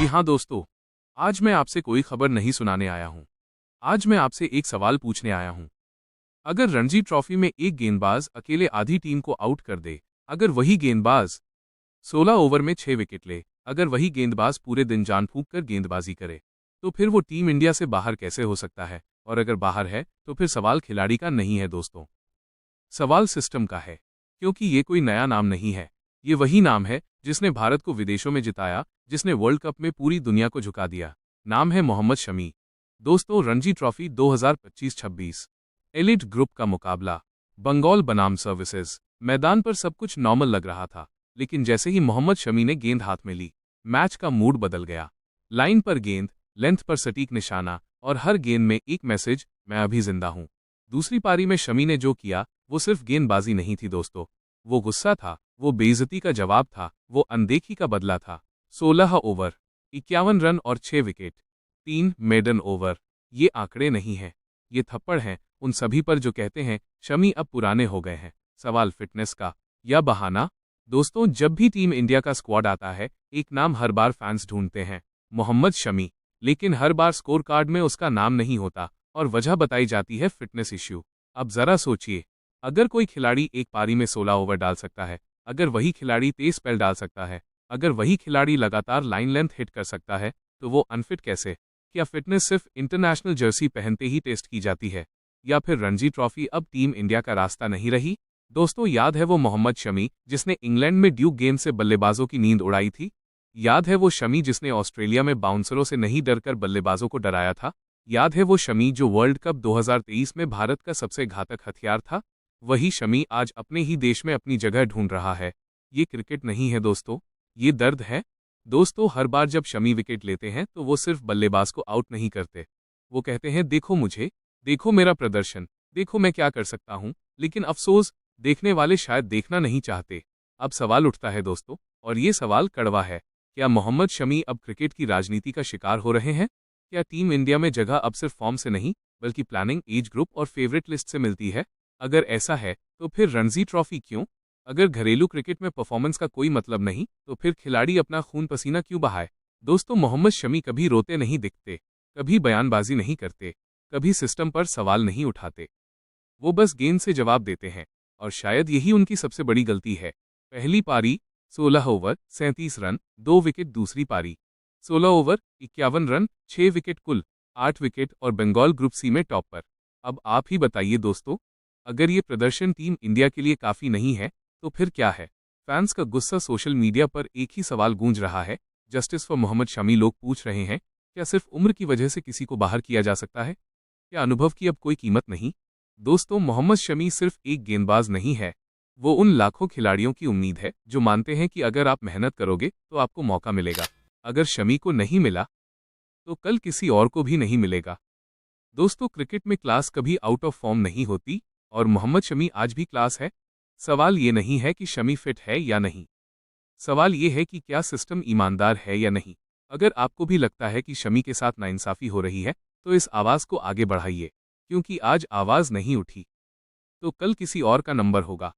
हाँ दोस्तों, आज मैं आपसे कोई खबर नहीं सुनाने आया हूँ। आज मैं आपसे एक सवाल पूछने आया हूँ। अगर रणजी ट्रॉफी में एक गेंदबाज अकेले आधी टीम को आउट कर दे, अगर वही गेंदबाज 16 ओवर में 6 विकेट ले, अगर वही गेंदबाज पूरे दिन जान फूंक कर गेंदबाजी करे, तो फिर वो टीम इंडिया से बाहर कैसे हो सकता है? और अगर बाहर है, तो फिर सवाल खिलाड़ी का नहीं है दोस्तों, सवाल सिस्टम का है। क्योंकि ये कोई नया नाम नहीं है, ये वही नाम है जिसने भारत को विदेशों में जिताया, जिसने वर्ल्ड कप में पूरी दुनिया को झुका दिया। नाम है मोहम्मद शमी। दोस्तों, रणजी ट्रॉफी 2025-26 एलिट ग्रुप का मुकाबला, बंगाल बनाम सर्विसेज। मैदान पर सब कुछ नॉर्मल लग रहा था, लेकिन जैसे ही मोहम्मद शमी ने गेंद हाथ में ली, मैच का मूड बदल गया। लाइन पर गेंद, लेंथ पर सटीक निशाना और हर गेंद में एक मैसेज, मैं अभी जिंदा हूं। दूसरी पारी में शमी ने जो किया, वो सिर्फ गेंदबाजी नहीं थी दोस्तों, वो गुस्सा था, वो बेइज्जती का जवाब था, वो अनदेखी का बदला था। 16 ओवर, 51 रन और 6 विकेट, 3 मेडन ओवर। ये आंकड़े नहीं हैं, ये थप्पड़ हैं उन सभी पर जो कहते हैं शमी अब पुराने हो गए हैं। सवाल फिटनेस का या बहाना? दोस्तों, जब भी टीम इंडिया का स्क्वाड आता है, एक नाम हर बार फैंस ढूंढते हैं, मोहम्मद शमी। लेकिन हर बार स्कोर कार्ड में उसका नाम नहीं होता और वजह बताई जाती है फिटनेस इश्यू। अब जरा सोचिए, अगर कोई खिलाड़ी एक पारी में 16 ओवर डाल सकता है, अगर वही खिलाड़ी तेज स्पेल डाल सकता है, अगर वही खिलाड़ी लगातार लाइन लेंथ हिट कर सकता है, तो वो अनफिट कैसे? क्या फिटनेस सिर्फ इंटरनेशनल जर्सी पहनते ही टेस्ट की जाती है, या फिर रणजी ट्रॉफी अब टीम इंडिया का रास्ता नहीं रही? दोस्तों, याद है वो मोहम्मद शमी जिसने इंग्लैंड में ड्यूक गेंद से बल्लेबाजों की नींद उड़ाई थी? याद है वो शमी जिसने ऑस्ट्रेलिया में बाउंसरों से नहीं डरकर बल्लेबाजों को डराया था? याद है वो शमी जो वर्ल्ड कप 2023 में भारत का सबसे घातक हथियार था? वही शमी आज अपने ही देश में अपनी जगह ढूंढ रहा है। ये क्रिकेट नहीं है दोस्तों, ये दर्द है। दोस्तों, हर बार जब शमी विकेट लेते हैं तो वो सिर्फ बल्लेबाज को आउट नहीं करते, वो कहते हैं देखो मुझे, देखो मेरा प्रदर्शन, देखो मैं क्या कर सकता हूं। लेकिन अफसोस, देखने वाले शायद देखना नहीं चाहते। अब सवाल उठता है दोस्तों, और ये सवाल कड़वा है, क्या मोहम्मद शमी अब क्रिकेट की राजनीति का शिकार हो रहे हैं? क्या टीम इंडिया में जगह अब सिर्फ फॉर्म से नहीं, बल्कि प्लानिंग, एज ग्रुप और फेवरेट लिस्ट से मिलती है? अगर ऐसा है, तो फिर रणजी ट्रॉफी क्यों? अगर घरेलू क्रिकेट में परफॉर्मेंस का कोई मतलब नहीं, तो फिर खिलाड़ी अपना खून पसीना क्यों बहाए? दोस्तों, मोहम्मद शमी कभी रोते नहीं दिखते, कभी बयानबाजी नहीं करते, कभी सिस्टम पर सवाल नहीं उठाते। वो बस गेंद से जवाब देते हैं, और शायद यही उनकी सबसे बड़ी गलती है। पहली पारी 16 ओवर 37 रन 2 विकेट, दूसरी पारी 16 ओवर 51 रन 6 विकेट, कुल 8 विकेट और बंगाल ग्रुप सी में टॉप पर। अब आप ही बताइए दोस्तों, अगर ये प्रदर्शन टीम इंडिया के लिए काफी नहीं है, तो फिर क्या है? फैंस का गुस्सा सोशल मीडिया पर एक ही सवाल गूंज रहा है, जस्टिस फॉर मोहम्मद शमी। लोग पूछ रहे हैं, क्या सिर्फ उम्र की वजह से किसी को बाहर किया जा सकता है? क्या अनुभव की अब कोई कीमत नहीं? दोस्तों, मोहम्मद शमी सिर्फ एक गेंदबाज नहीं है, वो उन लाखों खिलाड़ियों की उम्मीद है जो मानते हैं कि अगर आप मेहनत करोगे तो आपको मौका मिलेगा। अगर शमी को नहीं मिला, तो कल किसी और को भी नहीं मिलेगा। दोस्तों, क्रिकेट में क्लास कभी आउट ऑफ फॉर्म नहीं होती, और मोहम्मद शमी आज भी क्लास है। सवाल ये नहीं है कि शमी फिट है या नहीं, सवाल ये है कि क्या सिस्टम ईमानदार है या नहीं। अगर आपको भी लगता है कि शमी के साथ नाइंसाफी हो रही है, तो इस आवाज़ को आगे बढ़ाइए, क्योंकि आज आवाज़ नहीं उठी, तो कल किसी और का नंबर होगा।